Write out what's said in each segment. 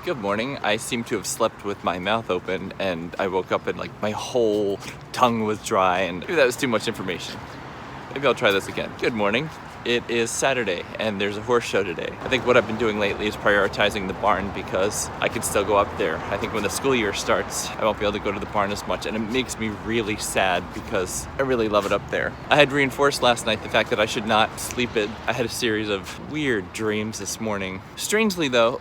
Good morning. I seem to have slept with my mouth open and I woke up and my whole tongue was dry, and maybe that was too much information. Maybe I'll try this again. Good morning. It is Saturday and there's a horse show today. I think what I've been doing lately is prioritizing the barn because I can still go up there. I think when the school year starts, I won't be able to go to the barn as much, and it makes me really sad because I really love it up there. I had reinforced last night the fact that I should not sleep it. I had a series of weird dreams this morning. Strangely though,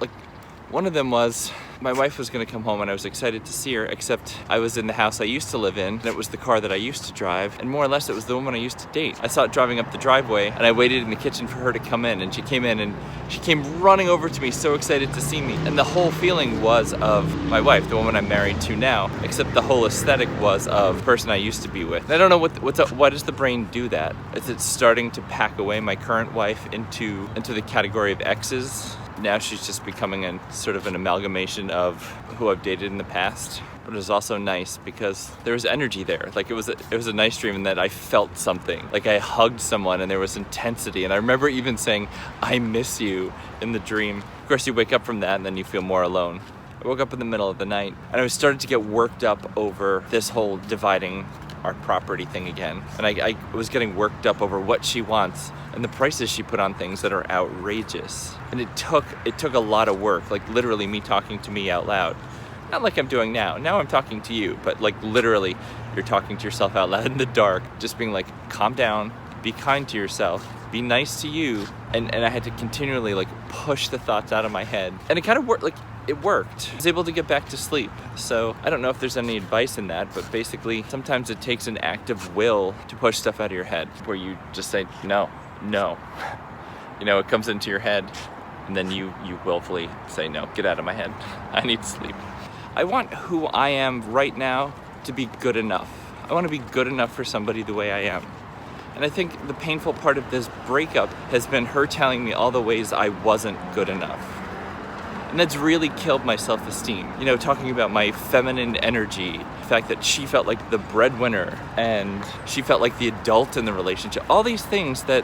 one of them was my wife was gonna come home and I was excited to see her, except I was in the house I used to live in and it was the car that I used to drive, and more or less it was the woman I used to date. I saw it driving up the driveway and I waited in the kitchen for her to come in, and she came in and she came running over to me, so excited to see me. And the whole feeling was of my wife, the woman I'm married to now, except the whole aesthetic was of the person I used to be with. And I don't know why does the brain do that? Is it starting to pack away my current wife into the category of exes? Now she's just becoming a sort of an amalgamation of who I've dated in the past. But it was also nice because there was energy there. It was a nice dream in that I felt something. I hugged someone and there was intensity. And I remember even saying, "I miss you" in the dream. Of course, you wake up from that and then you feel more alone. I woke up in the middle of the night and I was starting to get worked up over this whole dividing our property thing again. And I was getting worked up over what she wants and the prices she put on things that are outrageous. And it took a lot of work, literally me talking to me out loud. Not like I'm doing now. Now I'm talking to you, but literally you're talking to yourself out loud in the dark, just being calm down, be kind to yourself, be nice to you. And I had to continually push the thoughts out of my head. And it kind of worked. It worked. I was able to get back to sleep. So I don't know if there's any advice in that, but basically sometimes it takes an act of will to push stuff out of your head where you just say, no. It comes into your head and then you willfully say, no, get out of my head. I need sleep. I want who I am right now to be good enough. I want to be good enough for somebody the way I am. And I think the painful part of this breakup has been her telling me all the ways I wasn't good enough. And that's really killed my self-esteem. Talking about my feminine energy, the fact that she felt like the breadwinner and she felt like the adult in the relationship. All these things that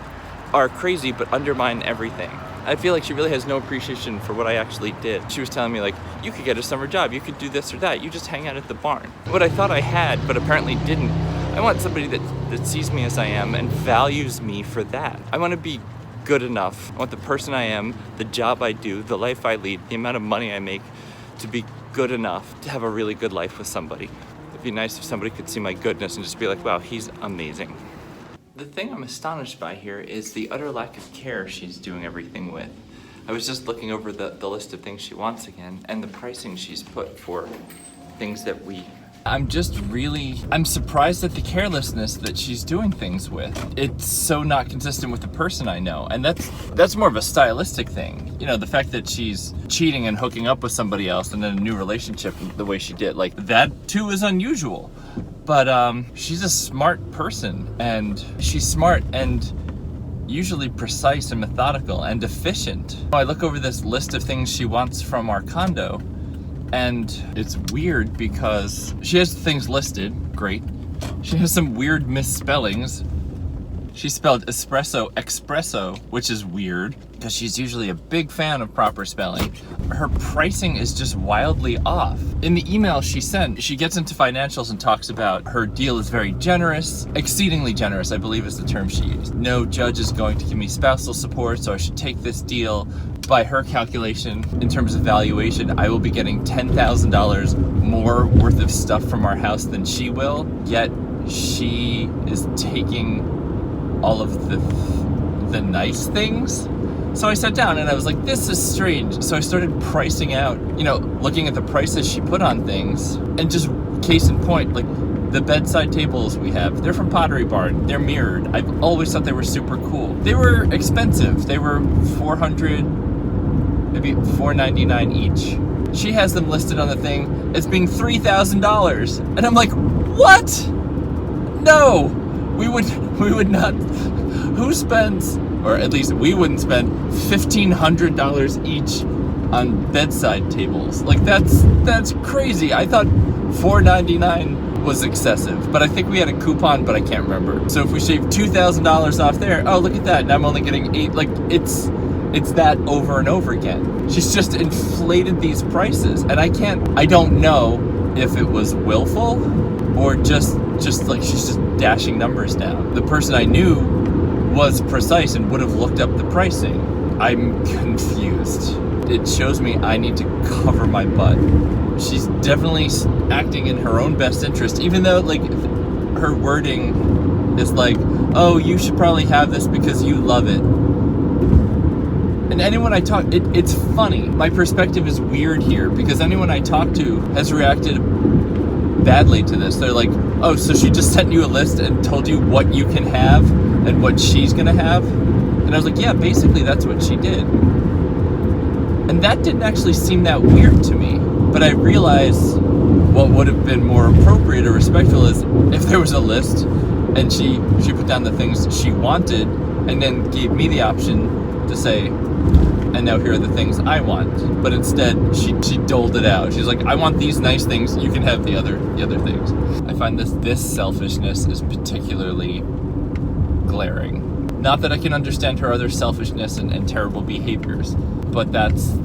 are crazy but undermine everything. I feel like she really has no appreciation for what I actually did. She was telling me you could get a summer job, you could do this or that, you just hang out at the barn. What I thought I had but apparently didn't. I want somebody that sees me as I am and values me for that. I want to be good enough. I want the person I am, the job I do, the life I lead, the amount of money I make to be good enough to have a really good life with somebody. It'd be nice if somebody could see my goodness and just be like, wow, he's amazing. The thing I'm astonished by here is the utter lack of care she's doing everything with. I was just looking over the list of things she wants again and the pricing she's put for things that I'm surprised at the carelessness that she's doing things with. It's so not consistent with the person I know. And that's more of a stylistic thing. The fact that she's cheating and hooking up with somebody else and in a new relationship the way she did, that too is unusual. But she's a smart person, and she's smart and usually precise and methodical and efficient. I look over this list of things she wants from our condo, and it's weird because she has things listed, great. She has some weird misspellings. She spelled espresso, which is weird because she's usually a big fan of proper spelling. Her pricing is just wildly off. In the email she sent, she gets into financials and talks about her deal is very generous, exceedingly generous, I believe is the term she used. No judge is going to give me spousal support, so I should take this deal. By her calculation, in terms of valuation, I will be getting $10,000 more worth of stuff from our house than she will, yet she is taking all of the nice things. So I sat down and I was like, this is strange. So I started pricing out, looking at the prices she put on things, and just case in point, the bedside tables we have, they're from Pottery Barn. They're mirrored. I've always thought they were super cool. They were expensive. They were $400, maybe $499 each. She has them listed on the thing as being $3,000. And I'm like, what? No, we would not. Who spends, or at least we wouldn't spend $1,500 each on bedside tables. That's crazy. I thought $499 was excessive, but I think we had a coupon, but I can't remember. So if we shave $2,000 off there, oh, look at that. Now I'm only getting $8. It's that over and over again. She's just inflated these prices, and I don't know if it was willful or just like she's just dashing numbers down. The person I knew was precise and would have looked up the pricing. I'm confused. It shows me I need to cover my butt. She's definitely acting in her own best interest, even though like her wording is like, oh, you should probably have this because you love it. And anyone I talk, it's funny. My perspective is weird here because anyone I talk to has reacted badly to this. They're like, oh, so she just sent you a list and told you what you can have and what she's gonna have? And I was like, yeah, basically that's what she did. And that didn't actually seem that weird to me. But I realized what would have been more appropriate or respectful is if there was a list and she put down the things she wanted and then gave me the option to say, and now here are the things I want. But instead, she doled it out. She's like, I want these nice things, you can have the other things. I find this selfishness is particularly glaring. Not that I can understand her other selfishness and terrible behaviors, but that's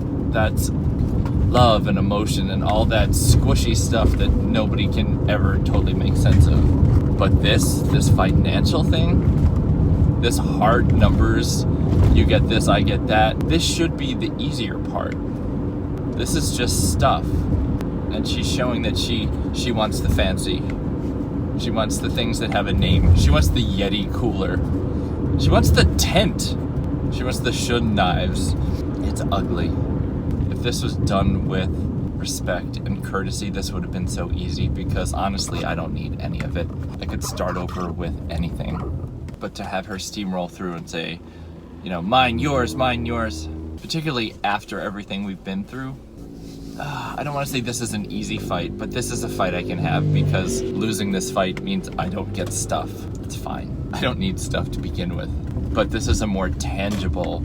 love and emotion and all that squishy stuff that nobody can ever totally make sense of. But this financial thing, this hard numbers, you get this, I get that, this should be the easier part. This is just stuff. And she's showing that she wants the fancy. She wants the things that have a name. She wants the Yeti cooler. She wants the tent. She wants the shun knives. It's ugly. If this was done with respect and courtesy, this would have been so easy because honestly, I don't need any of it. I could start over with anything. But to have her steamroll through and say, you know, mine, yours, particularly after everything we've been through, I don't want to say this is an easy fight, but this is a fight I can have because losing this fight means I don't get stuff. It's fine. I don't need stuff to begin with. But this is a more tangible,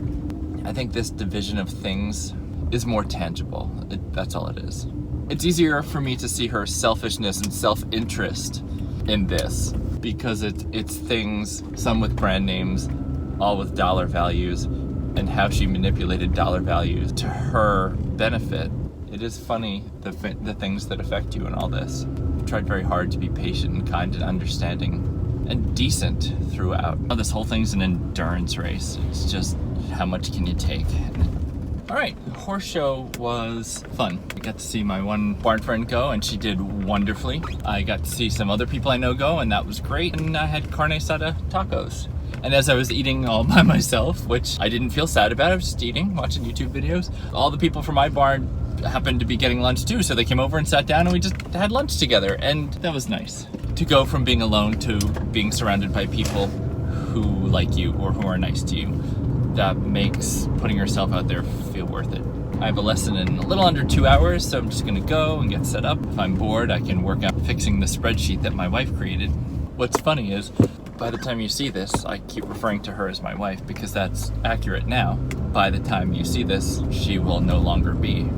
I think this division of things is more tangible. That's all it is. It's easier for me to see her selfishness and self-interest in this because it's things, some with brand names, all with dollar values, and how she manipulated dollar values to her benefit. It is funny, the things that affect you in all this. I tried very hard to be patient and kind and understanding and decent throughout. Oh, this whole thing's an endurance race. It's just, how much can you take? All right, horse show was fun. I got to see my one barn friend go and she did wonderfully. I got to see some other people I know go and that was great. And I had carne asada tacos. And as I was eating all by myself, which I didn't feel sad about, I was just eating, watching YouTube videos. All the people from my barn happened to be getting lunch too, so they came over and sat down and we just had lunch together, and that was nice. To go from being alone to being surrounded by people who like you or who are nice to you, that makes putting yourself out there feel worth it. I have a lesson in a little under 2 hours, so I'm just gonna go and get set up. If I'm bored, I can work on fixing the spreadsheet that my wife created. What's funny is, by the time you see this, I keep referring to her as my wife because that's accurate now. By the time you see this, she will no longer be.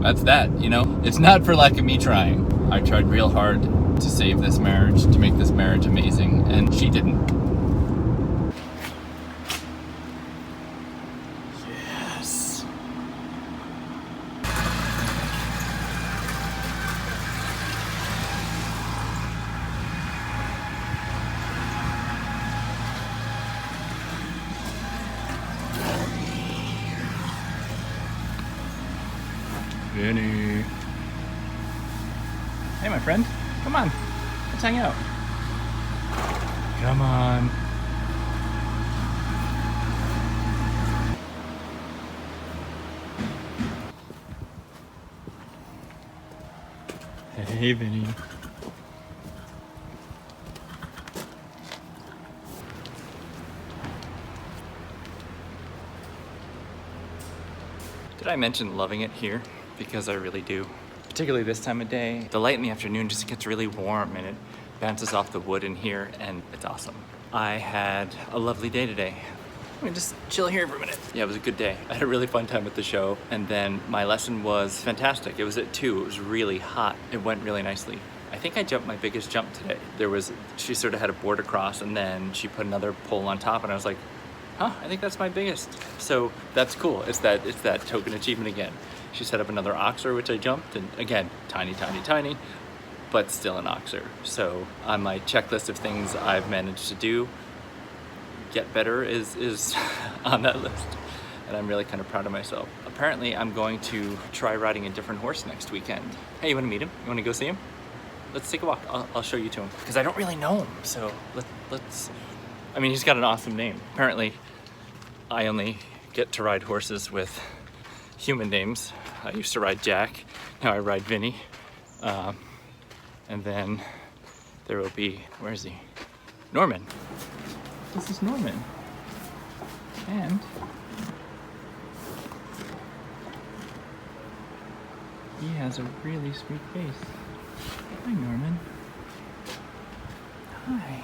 That's that, you know? It's not for lack of me trying. I tried real hard to save this marriage, to make this marriage amazing, and she didn't. Yes. Vinny. Hey, my friend. Come on. Let's hang out. Come on. Hey, Vinny. Did I mention loving it here? Because I really do. Particularly this time of day. The light in the afternoon just gets really warm and it bounces off the wood in here and it's awesome. I had a lovely day today. Let me just chill here for a minute. Yeah, it was a good day. I had a really fun time at the show, and then my lesson was fantastic. It was at 2, it was really hot. It went really nicely. I think I jumped my biggest jump today. She sort of had a board across and then she put another pole on top and I was like, Huh, I think that's my biggest. So that's cool. It's that token achievement again. She set up another oxer, which I jumped, and again, tiny, tiny, tiny, but still an oxer. So on my checklist of things I've managed to do, get better is on that list. And I'm really kind of proud of myself. Apparently, I'm going to try riding a different horse next weekend. Hey, you wanna meet him? You wanna go see him? Let's take a walk. I'll show you to him. Because I don't really know him, so let's... I mean, he's got an awesome name. Apparently, I only get to ride horses with human names. I used to ride Jack, now I ride Vinny. And then there will be, where is he? Norman. This is Norman. And he has a really sweet face. Hi, Norman. Hi.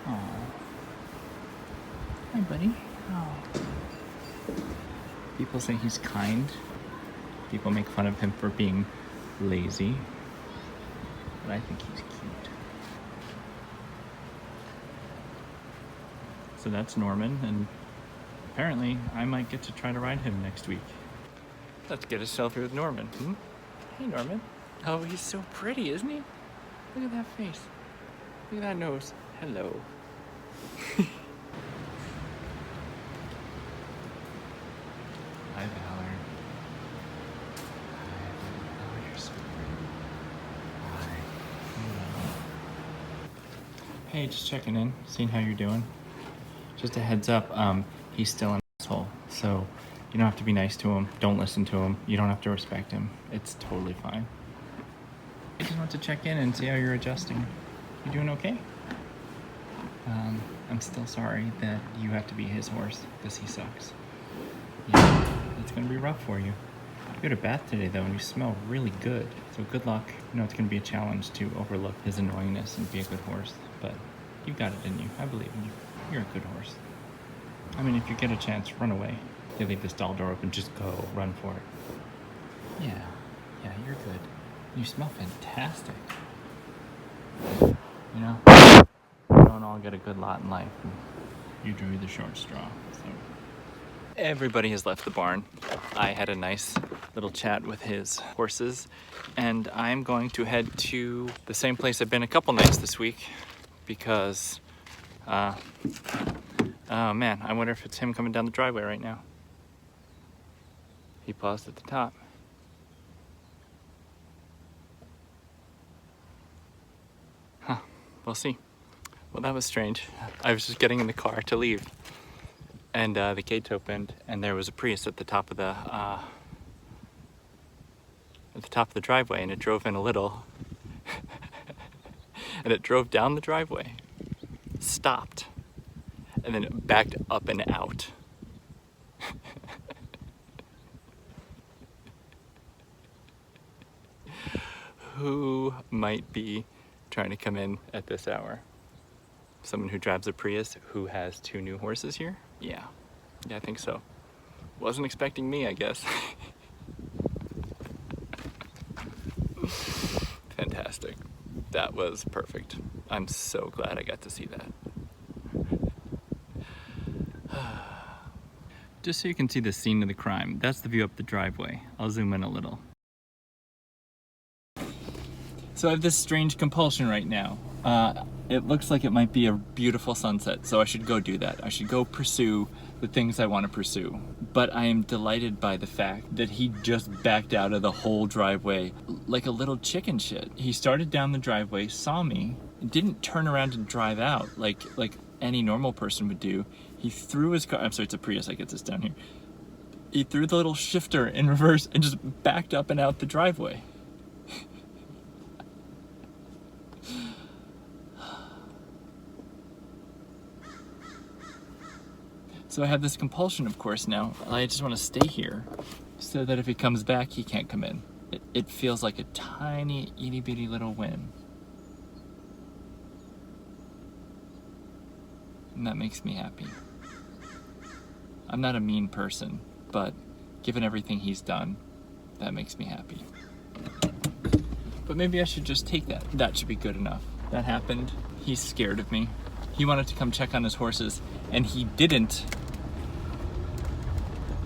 Oh. Hi, buddy. Oh. People say he's kind. People make fun of him for being lazy. But I think he's cute. So that's Norman, and apparently I might get to try to ride him next week. Let's get a selfie with Norman. Hmm? Hey, Norman. Oh, he's so pretty, isn't he? Look at that face. Look at that nose. Hello. Hi, Valor. Hi. Oh, you're so pretty. Hi. Hello. Hey, just checking in, seeing how you're doing. Just a heads up, he's still an asshole, so you don't have to be nice to him. Don't listen to him. You don't have to respect him. It's totally fine. I just want to check in and see how you're adjusting. You doing okay? I'm still sorry that you have to be his horse because he sucks. Yeah, it's gonna be rough for you. You had a bath today though, and you smell really good. So good luck. You know it's gonna be a challenge to overlook his annoyingness and be a good horse, but you got it, didn't you? I believe in you. You're a good horse. I mean, if you get a chance, run away. They leave the stall door open, just go, run for it. Yeah, you're good. You smell fantastic. You know, we don't all get a good lot in life. And you drew the short straw, so. Everybody has left the barn. I had a nice little chat with his horses, and I'm going to head to the same place I've been a couple nights this week because, oh man, I wonder if it's him coming down the driveway right now. He paused at the top. Huh, we'll see. Well, that was strange. I was just getting in the car to leave, and the gate opened, and there was a Prius at the top of the driveway, and it drove in a little, and it drove down the driveway, stopped, and then it backed up and out. Who might be trying to come in at this hour? Someone who drives a Prius who has 2 new horses here? Yeah, I think so. Wasn't expecting me, I guess. Fantastic. That was perfect. I'm so glad I got to see that. Just so you can see the scene of the crime, that's the view up the driveway. I'll zoom in a little. So I have this strange compulsion right now. It looks like it might be a beautiful sunset, so I should go do that. I should go pursue the things I want to pursue. But I am delighted by the fact that he just backed out of the whole driveway like a little chicken shit. He started down the driveway, saw me, didn't turn around and drive out like any normal person would do. He threw his car, I'm sorry, it's a Prius, I get this down here. He threw the little shifter in reverse and just backed up and out the driveway. So I have this compulsion, of course, now. I just want to stay here so that if he comes back, he can't come in. It feels like a tiny, itty-bitty little win. And that makes me happy. I'm not a mean person, but given everything he's done, that makes me happy. But maybe I should just take that. That should be good enough. That happened. He's scared of me. He wanted to come check on his horses, and he didn't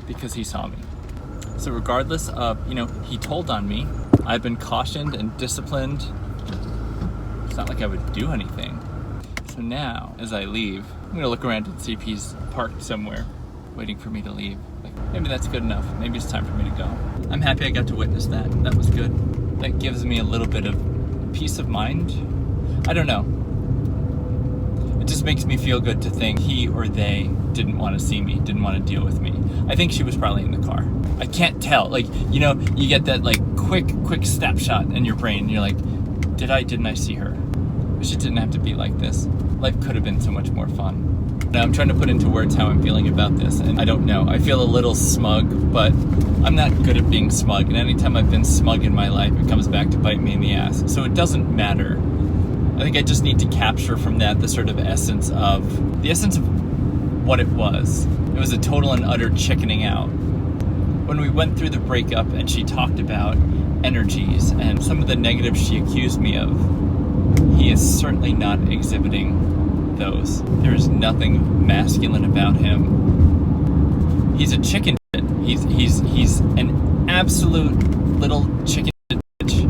because he saw me. So regardless of, he told on me, I've been cautioned and disciplined. It's not like I would do anything. So now, as I leave, I'm gonna look around and see if he's parked somewhere, waiting for me to leave. Like, maybe that's good enough. Maybe it's time for me to go. I'm happy I got to witness that. That was good. That gives me a little bit of peace of mind. I don't know. It just makes me feel good to think he or they didn't want to see me, didn't want to deal with me. I think she was probably in the car. I can't tell. Like, you get that like quick snapshot in your brain. And you're like, didn't I see her? Wish it didn't have to be like this. Life could have been so much more fun. Now I'm trying to put into words how I'm feeling about this, and I don't know. I feel a little smug, but I'm not good at being smug. And anytime I've been smug in my life, it comes back to bite me in the ass. So it doesn't matter. I think I just need to capture from that the sort of essence of what it was. It was a total and utter chickening out. When we went through the breakup and she talked about energies and some of the negatives she accused me of, he is certainly not exhibiting those. There is nothing masculine about him. He's a chicken shit. He's an absolute little chicken bitch.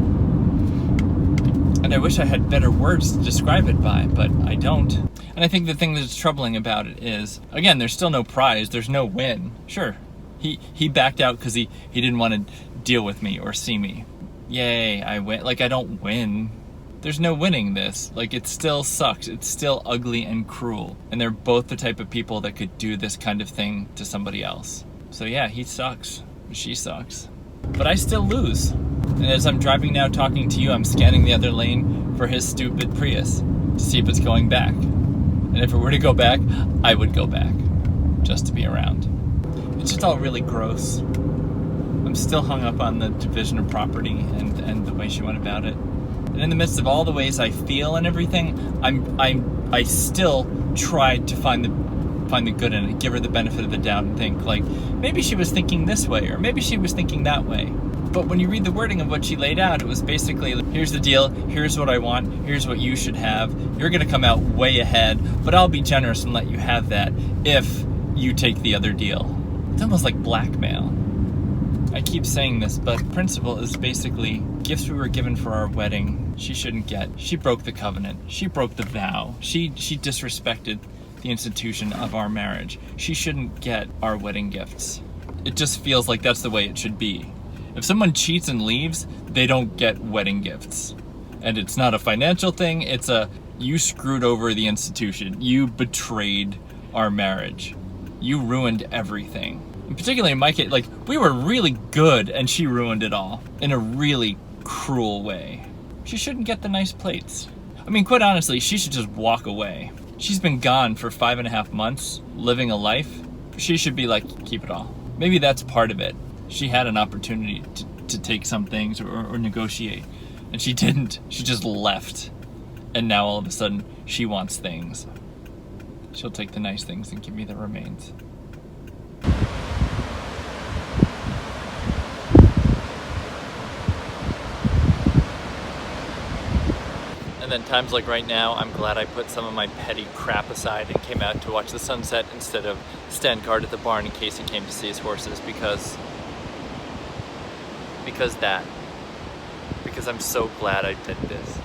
And I wish I had better words to describe it by, but I don't. And I think the thing that's troubling about it is, again, there's still no prize, there's no win. Sure, he backed out because he didn't want to deal with me or see me. Yay, I win. Like, I don't win. There's no winning this. Like, it still sucks. It's still ugly and cruel. And they're both the type of people that could do this kind of thing to somebody else. So yeah, he sucks. She sucks. But I still lose. And as I'm driving now talking to you, I'm scanning the other lane for his stupid Prius to see if it's going back. And if it were to go back, I would go back just to be around. It's just all really gross. I'm still hung up on the division of property and the way she went about it. And in the midst of all the ways I feel and everything, I still tried to find the good in it, give her the benefit of the doubt and think, like, maybe she was thinking this way, or maybe she was thinking that way. But when you read the wording of what she laid out, it was basically, here's the deal, here's what I want, here's what you should have, you're gonna come out way ahead, but I'll be generous and let you have that if you take the other deal. It's almost like blackmail. I keep saying this, but principle is basically gifts we were given for our wedding she shouldn't get. She broke the covenant. She broke the vow. She disrespected the institution of our marriage. She shouldn't get our wedding gifts. It just feels like that's the way it should be. If someone cheats and leaves, they don't get wedding gifts. And it's not a financial thing, it's you screwed over the institution. You betrayed our marriage. You ruined everything. And particularly in my case, like, we were really good and she ruined it all in a really cruel way. She shouldn't get the nice plates. I mean, quite honestly, she should just walk away. She's been gone for 5.5 months, living a life. She should be like, keep it all. Maybe that's part of it. She had an opportunity to take some things or negotiate, and she didn't. She just left. And now all of a sudden, she wants things. She'll take the nice things and give me the remains. And then times like right now, I'm glad I put some of my petty crap aside and came out to watch the sunset instead of stand guard at the barn in case he came to see his horses, because I'm so glad I did this.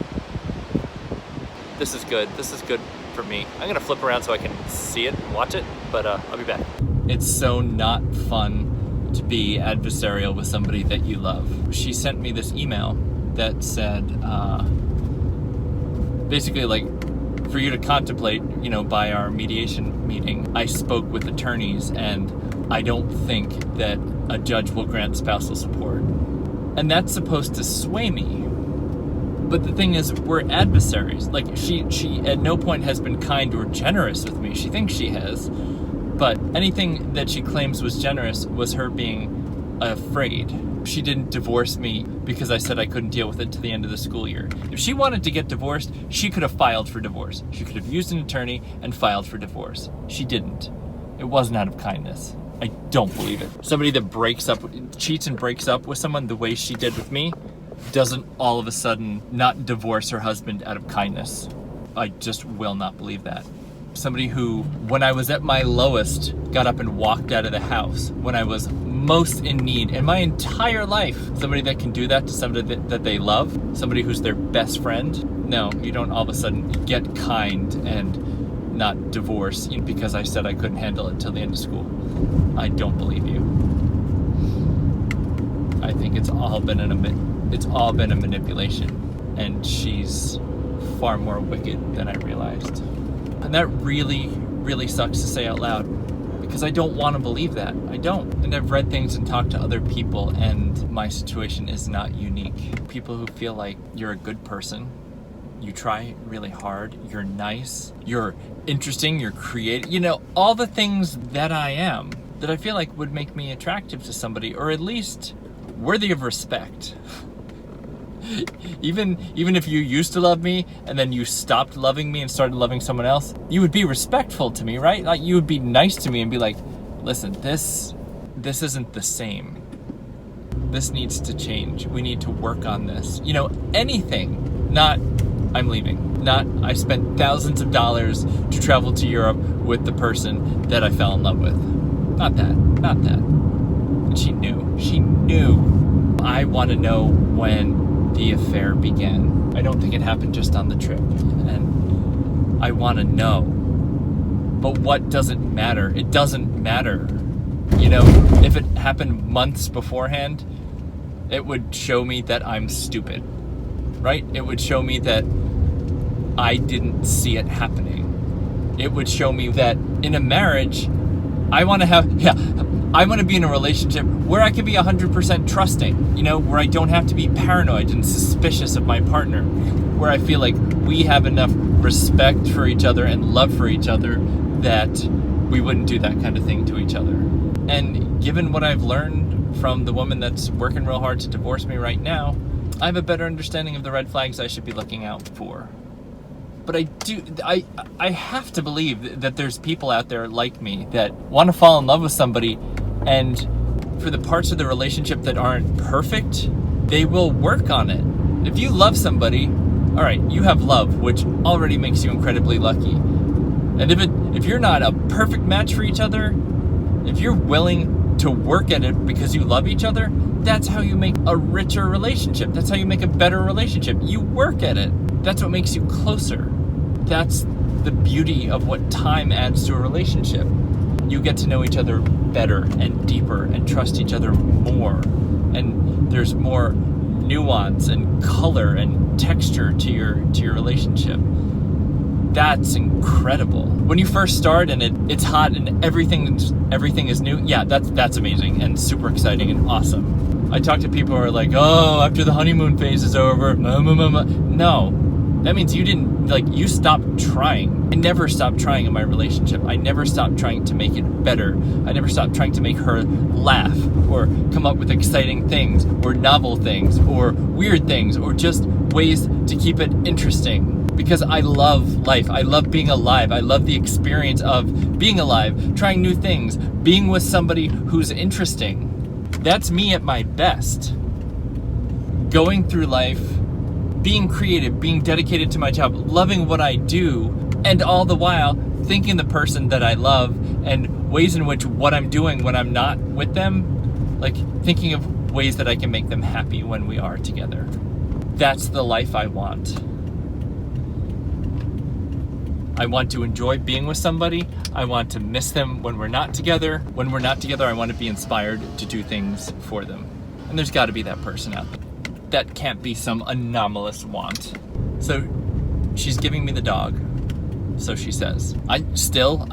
This is good. This is good for me. I'm gonna flip around so I can see it and watch it, but I'll be back. It's so not fun to be adversarial with somebody that you love. She sent me this email that said, basically, like, for you to contemplate, by our mediation meeting, I spoke with attorneys and I don't think that a judge will grant spousal support. And that's supposed to sway me. But the thing is, we're adversaries. Like, she at no point has been kind or generous with me. She thinks she has. But anything that she claims was generous was her being afraid. She didn't divorce me because I said I couldn't deal with it to the end of the school year. If she wanted to get divorced, she could have filed for divorce. She could have used an attorney and filed for divorce. She didn't. It wasn't out of kindness. I don't believe it. Somebody that cheats and breaks up with someone the way she did with me doesn't all of a sudden not divorce her husband out of kindness. I just will not believe that. Somebody who, when I was at my lowest, got up and walked out of the house. When I was most in need in my entire life. Somebody that can do that to somebody that they love. Somebody who's their best friend. No, you don't all of a sudden get kind and not divorce because I said I couldn't handle it till the end of school. I don't believe you. I think it's all been a manipulation, and she's far more wicked than I realized. And that really, really sucks to say out loud, because I don't want to believe that. I don't. And I've read things and talked to other people, and my situation is not unique. People who feel like you're a good person, you try really hard, you're nice, you're interesting, you're creative, all the things that I am, that I feel like would make me attractive to somebody, or at least worthy of respect. Even if you used to love me and then you stopped loving me and started loving someone else, you would be respectful to me, right? Like, you would be nice to me and be like, listen, this isn't the same. This needs to change. We need to work on this. Anything. Not, I'm leaving. Not, I spent thousands of dollars to travel to Europe with the person that I fell in love with. Not that. And she knew. I want to know when the affair began. I don't think it happened just on the trip. And I want to know. But what doesn't matter? It doesn't matter. If it happened months beforehand, it would show me that I'm stupid. Right? It would show me that I didn't see it happening. It would show me that in a marriage, I want to be in a relationship where I can be 100% trusting, where I don't have to be paranoid and suspicious of my partner, where I feel like we have enough respect for each other and love for each other that we wouldn't do that kind of thing to each other. And given what I've learned from the woman that's working real hard to divorce me right now, I have a better understanding of the red flags I should be looking out for. But I have to believe that there's people out there like me that want to fall in love with somebody, and for the parts of the relationship that aren't perfect, they will work on it. If you love somebody, all right, you have love, which already makes you incredibly lucky. And if you're not a perfect match for each other, if you're willing to work at it because you love each other, that's how you make a richer relationship. That's how you make a better relationship. You work at it. That's what makes you closer. That's the beauty of what time adds to a relationship. You get to know each other better and deeper and trust each other more. And there's more nuance and color and texture to your relationship. That's incredible. When you first start and it's hot and everything is new, yeah, that's amazing and super exciting and awesome. I talk to people who are like, oh, after the honeymoon phase is over, no. That means you stopped trying. I never stopped trying in my relationship. I never stopped trying to make it better. I never stopped trying to make her laugh or come up with exciting things or novel things or weird things or just ways to keep it interesting. Because I love life. I love being alive. I love the experience of being alive, trying new things, being with somebody who's interesting. That's me at my best. Going through life, being creative, being dedicated to my job, loving what I do, and all the while thinking the person that I love and ways in which what I'm doing when I'm not with them, like thinking of ways that I can make them happy when we are together. That's the life I want. I want to enjoy being with somebody. I want to miss them when we're not together. When we're not together, I want to be inspired to do things for them. And there's got to be that person out there. That can't be some anomalous want. So she's giving me the dog. So she says. I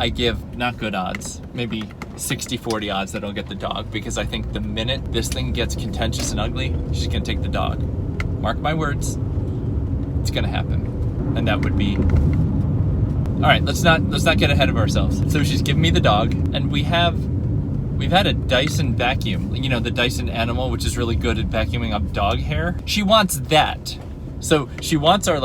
give not good odds. Maybe 60-40 odds that I'll get the dog, because I think the minute this thing gets contentious and ugly, she's going to take the dog. Mark my words. It's going to happen. And that would be... All right, let's not get ahead of ourselves. So she's giving me the dog, and we've had a Dyson vacuum, the Dyson Animal, which is really good at vacuuming up dog hair. She wants that. So she wants our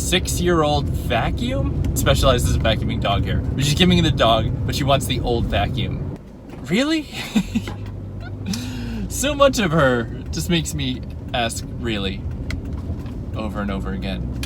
6-year-old vacuum. It specializes in vacuuming dog hair. But she's giving me the dog, but she wants the old vacuum. Really? So much of her just makes me ask really over and over again.